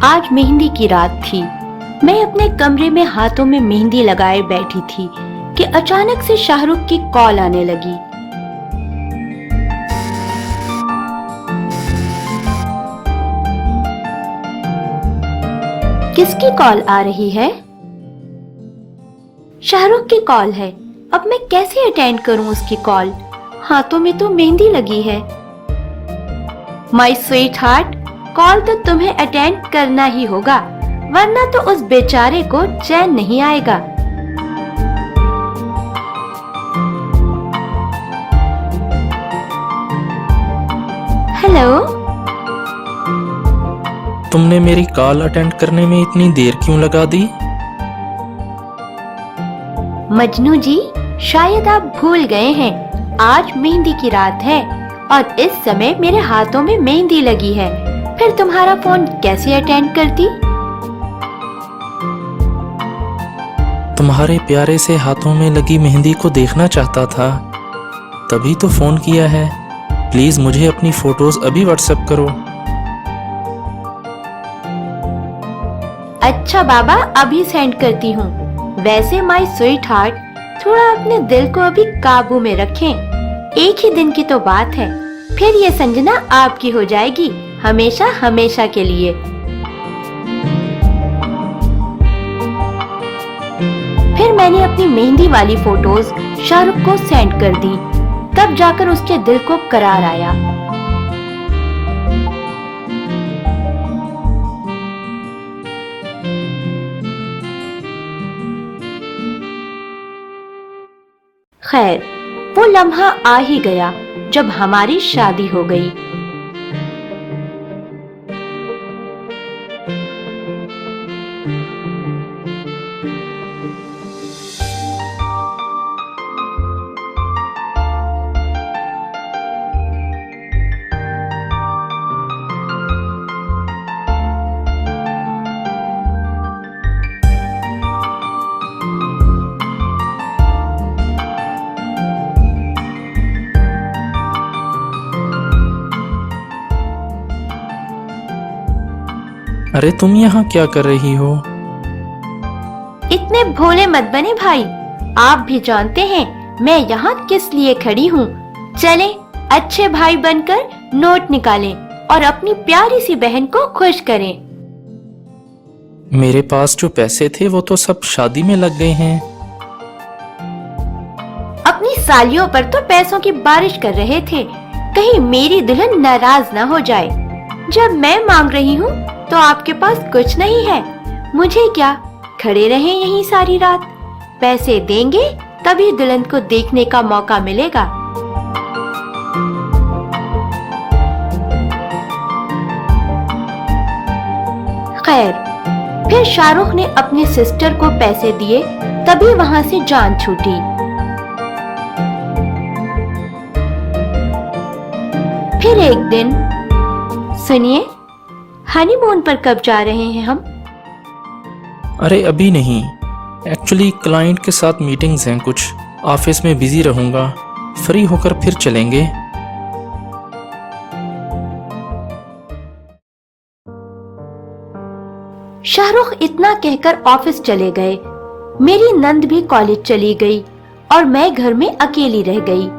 आज मेहंदी की रात थी। मैं अपने कमरे में हाथों में मेहंदी लगाए बैठी थी कि अचानक से शाहरुख की कॉल आने लगी। किसकी कॉल आ रही है? शाहरुख की कॉल है। अब मैं कैसे अटेंड करूं उसकी कॉल? हाथों में तो मेहंदी लगी है। माय स्वीट हार्ट, कॉल तो तुम्हें अटेंड करना ही होगा, वरना तो उस बेचारे को चैन नहीं आएगा। हेलो। तुमने मेरी कॉल अटेंड करने में इतनी देर क्यों लगा दी? मजनू जी, शायद आप भूल गए हैं, आज मेहंदी की रात है और इस समय मेरे हाथों में मेहंदी लगी है। फिर तुम्हारा फोन कैसे अटेंड करती? तुम्हारे प्यारे से हाथों में लगी मेहंदी को देखना चाहता था, तभी तो फोन किया है। प्लीज मुझे अपनी फोटोज अभी व्हाट्सएप करो। अच्छा बाबा, अभी सेंड करती हूँ। वैसे माय स्वीट हार्ट, थोड़ा अपने दिल को अभी काबू में रखें। एक ही दिन की तो बात है, फिर ये संजना आपकी हो जाएगी, हमेशा हमेशा के लिए। फिर मैंने अपनी मेहंदी वाली फोटोज शाहरुख को सेंड कर दी, तब जाकर उसके दिल को करार आया। खैर, वो लम्हा आ ही गया जब हमारी शादी हो गई। अरे तुम यहाँ क्या कर रही हो? इतने भोले मत बने भाई, आप भी जानते हैं मैं यहाँ किस लिए खड़ी हूँ। चलें, अच्छे भाई बनकर नोट निकालें और अपनी प्यारी सी बहन को खुश करें। मेरे पास जो पैसे थे वो तो सब शादी में लग गए हैं। अपनी सालियों पर तो पैसों की बारिश कर रहे थे, कहीं मेरी दुल्हन नाराज ना हो जाए। जब मैं मांग रही हूँ तो आपके पास कुछ नहीं है। मुझे क्या, खड़े रहें यहीं सारी रात। पैसे देंगे तभी दुल्हन को देखने का मौका मिलेगा। खैर, फिर शाहरुख ने अपनी सिस्टर को पैसे दिए, तभी वहां से जान छूटी। फिर एक दिन, सुनिए, हनीमून पर कब जा रहे हैं हम? अरे अभी नहीं, एक्चुअली क्लाइंट के साथ मीटिंग्स हैं कुछ, ऑफिस में बिजी रहूंगा, फ्री होकर फिर चलेंगे। शाहरुख इतना कहकर ऑफिस चले गए। मेरी नंद भी कॉलेज चली गई और मैं घर में अकेली रह गई।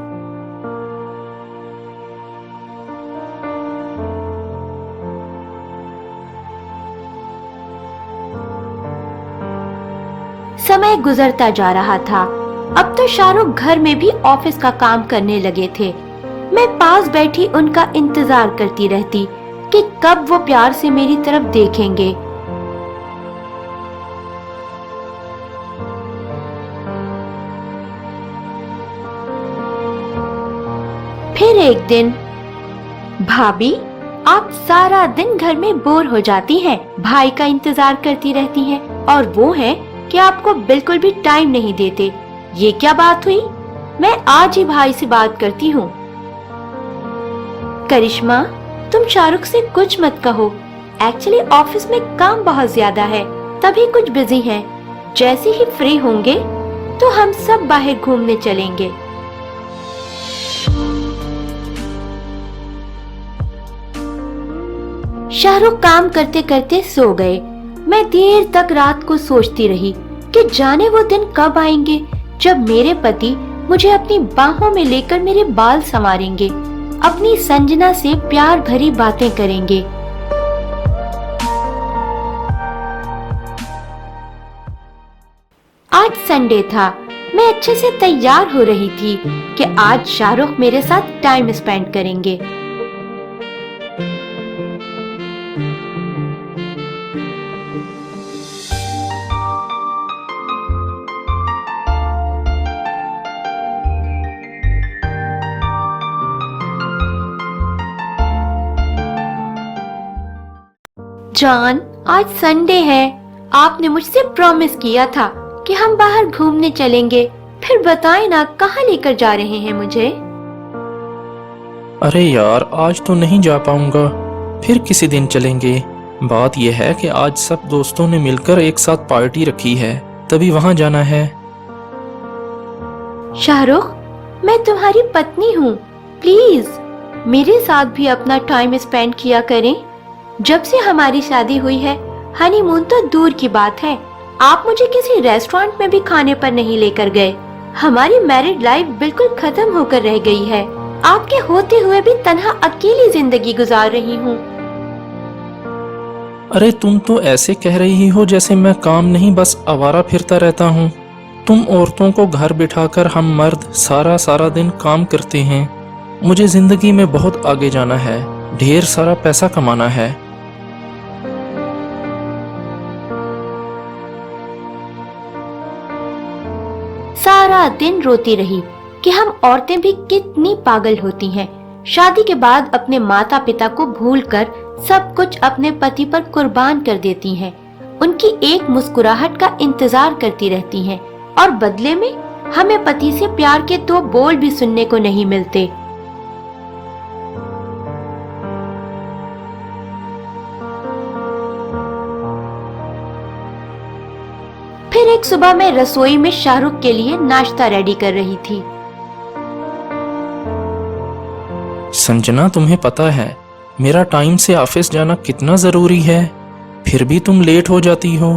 समय गुजरता जा रहा था। अब तो शाहरुख घर में भी ऑफिस का काम करने लगे थे। मैं पास बैठी उनका इंतजार करती रहती कि कब वो प्यार से मेरी तरफ देखेंगे। फिर एक दिन, भाभी आप सारा दिन घर में बोर हो जाती हैं, भाई का इंतजार करती रहती हैं और वो है कि आपको बिल्कुल भी टाइम नहीं देते। ये क्या बात हुई? मैं आज ही भाई से बात करती हूँ। करिश्मा, तुम शाहरुख से कुछ मत कहो। एक्चुअली ऑफिस में काम बहुत ज्यादा है, तभी कुछ बिजी हैं। जैसे ही फ्री होंगे तो हम सब बाहर घूमने चलेंगे। शाहरुख काम करते करते सो गए। मैं देर तक रात को सोचती रही कि जाने वो दिन कब आएंगे जब मेरे पति मुझे अपनी बाहों में लेकर मेरे बाल संवारेंगे, अपनी संजना से प्यार भरी बातें करेंगे। आज संडे था। मैं अच्छे से तैयार हो रही थी कि आज शाहरुख मेरे साथ टाइम स्पेंड करेंगे। जॉन, आज संडे है। आपने मुझसे प्रॉमिस किया था कि हम बाहर घूमने चलेंगे। फिर बताएं ना, कहाँ लेकर जा रहे हैं मुझे? अरे यार, आज तो नहीं जा पाऊंगा, फिर किसी दिन चलेंगे। बात यह है कि आज सब दोस्तों ने मिलकर एक साथ पार्टी रखी है, तभी वहां जाना है। शाहरुख, मैं तुम्हारी पत्नी हूँ, प्लीज मेरे साथ भी अपना टाइम स्पेंड किया करें। जब से हमारी शादी हुई है, हनीमून तो दूर की बात है, आप मुझे किसी रेस्टोरेंट में भी खाने पर नहीं लेकर गए। हमारी मैरिड लाइफ बिल्कुल खत्म होकर रह गई है। आपके होते हुए भी तन्हा अकेली जिंदगी गुजार रही हूँ। अरे तुम तो ऐसे कह रही हो जैसे मैं काम नहीं बस आवारा फिरता रहता हूँ। तुम औरतों को घर बिठाकर हम मर्द सारा सारा दिन काम करते हैं। मुझे जिंदगी में बहुत आगे जाना है, ढेर सारा पैसा कमाना है। सारा दिन रोती रही कि हम औरतें भी कितनी पागल होती हैं। शादी के बाद अपने माता पिता को भूलकर सब कुछ अपने पति पर कुर्बान कर देती हैं। उनकी एक मुस्कुराहट का इंतजार करती रहती हैं और बदले में हमें पति से प्यार के 2 बोल भी सुनने को नहीं मिलते। फिर एक सुबह मैं रसोई में शाहरुख के लिए नाश्ता रेडी कर रही थी। संजना, तुम्हें पता है मेरा टाइम से ऑफिस जाना कितना जरूरी है, फिर भी तुम लेट हो जाती हो।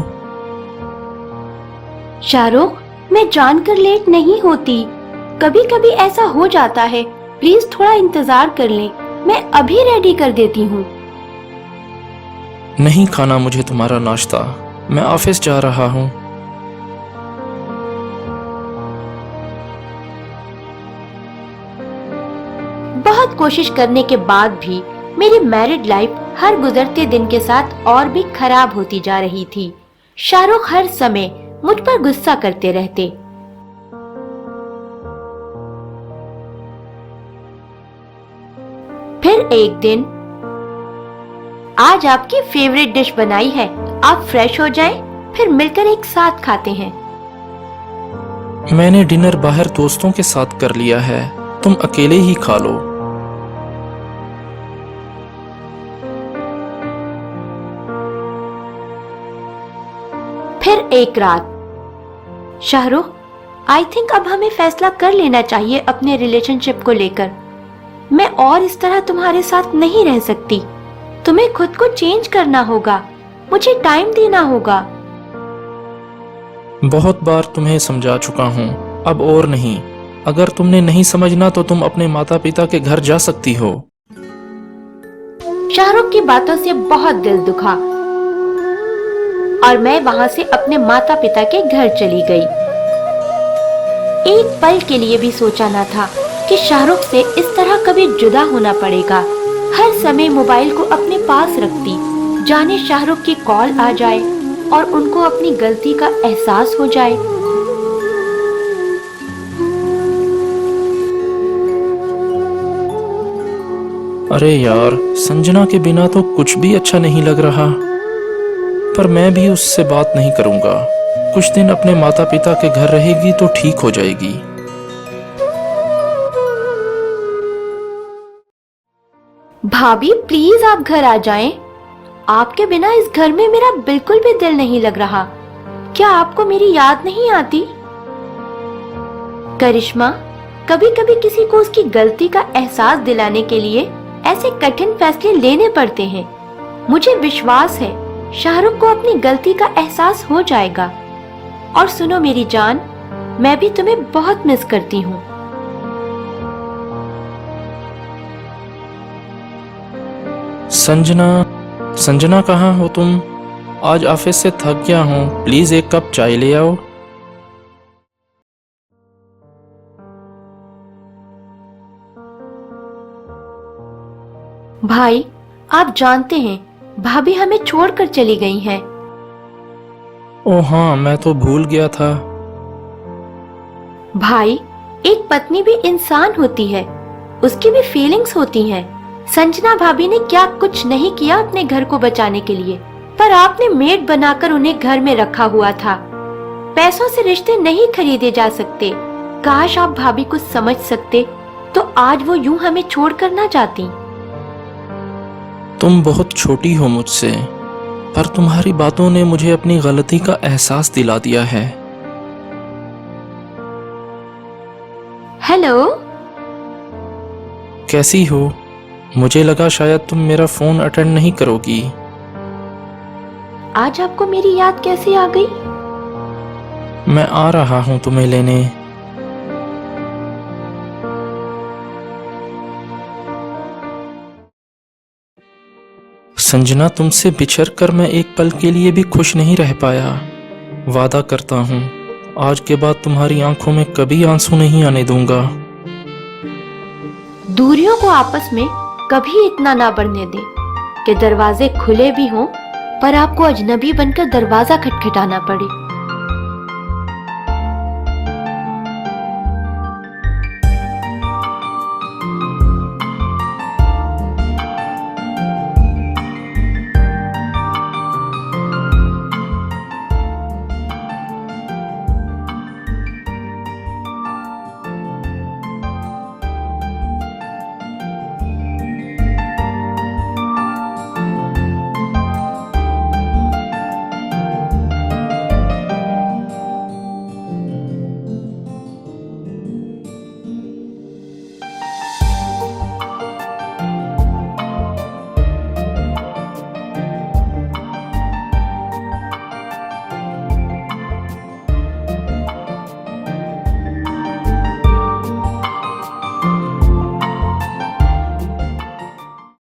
शाहरुख, मैं जानकर लेट नहीं होती, कभी कभी ऐसा हो जाता है। प्लीज थोड़ा इंतजार कर लें, मैं अभी रेडी कर देती हूँ। नहीं खाना मुझे तुम्हारा नाश्ता, मैं ऑफिस जा रहा हूँ। बहुत कोशिश करने के बाद भी मेरी मैरिड लाइफ हर गुजरते दिन के साथ और भी खराब होती जा रही थी। शाहरुख हर समय मुझ पर गुस्सा करते रहते। फिर एक दिन, आज आपकी फेवरेट डिश बनाई है, आप फ्रेश हो जाएं, फिर मिलकर एक साथ खाते हैं। मैंने डिनर बाहर दोस्तों के साथ कर लिया है, तुम अकेले ही खा लो। फिर एक रात, शाहरुख, आई थिंक अब हमें फैसला कर लेना चाहिए अपने रिलेशनशिप को लेकर। मैं और इस तरह तुम्हारे साथ नहीं रह सकती। तुम्हें खुद को चेंज करना होगा, मुझे टाइम देना होगा। बहुत बार तुम्हें समझा चुका हूँ, अब और नहीं। अगर तुमने नहीं समझना तो तुम अपने माता पिता के घर जा सकती हो। शाहरुख की बातों से बहुत दिल दुखा और मैं वहां से अपने माता पिता के घर चली गई। एक पल के लिए भी सोचा न था कि शाहरुख से इस तरह कभी जुदा होना पड़ेगा। हर समय मोबाइल को अपने पास रखती, जाने शाहरुख की कॉल आ जाए और उनको अपनी गलती का एहसास हो जाए। अरे यार, संजना के बिना तो कुछ भी अच्छा नहीं लग रहा। पर मैं भी उससे बात नहीं करूंगा। कुछ दिन अपने माता पिता के घर रहेगी तो ठीक हो जाएगी। भाभी प्लीज आप घर आ जाएं। आपके बिना इस घर में मेरा बिल्कुल भी दिल नहीं लग रहा। क्या आपको मेरी याद नहीं आती? करिश्मा, कभी कभी किसी को उसकी गलती का एहसास दिलाने के लिए ऐसे कठिन फैसले लेने पड़ते हैं। मुझे विश्वास है शाहरुख को अपनी गलती का एहसास हो जाएगा। और सुनो मेरी जान, मैं भी तुम्हें बहुत मिस करती हूँ। संजना, संजना कहाँ हो तुम? आज ऑफिस से थक गया हूँ, प्लीज एक कप चाय ले आओ। भाई, आप जानते हैं भाभी हमें छोड़कर चली गई हैं। ओ हाँ, मैं तो भूल गया था। भाई, एक पत्नी भी इंसान होती है, उसकी भी फीलिंग्स होती हैं। संजना भाभी ने क्या कुछ नहीं किया अपने घर को बचाने के लिए, पर आपने मेड बनाकर उन्हें घर में रखा हुआ था। पैसों से रिश्ते नहीं खरीदे जा सकते। काश आप भाभी को समझ सकते तो आज वो यूं हमें छोड़कर ना जाती। तुम बहुत छोटी हो मुझसे, पर तुम्हारी बातों ने मुझे अपनी गलती का एहसास दिला दिया है। हेलो, कैसी हो? मुझे लगा शायद तुम मेरा फोन अटेंड नहीं करोगी। आज आपको मेरी याद कैसे आ गई? मैं आ रहा हूँ तुम्हें लेने। संजना, तुमसे बिछड़ कर मैं एक पल के लिए भी खुश नहीं रह पाया। वादा करता हूँ आज के बाद तुम्हारी आंखों में कभी आंसू नहीं आने दूंगा। दूरियों को आपस में कभी इतना ना बढ़ने दे कि दरवाजे खुले भी हों पर आपको अजनबी बनकर दरवाजा खटखटाना पड़े।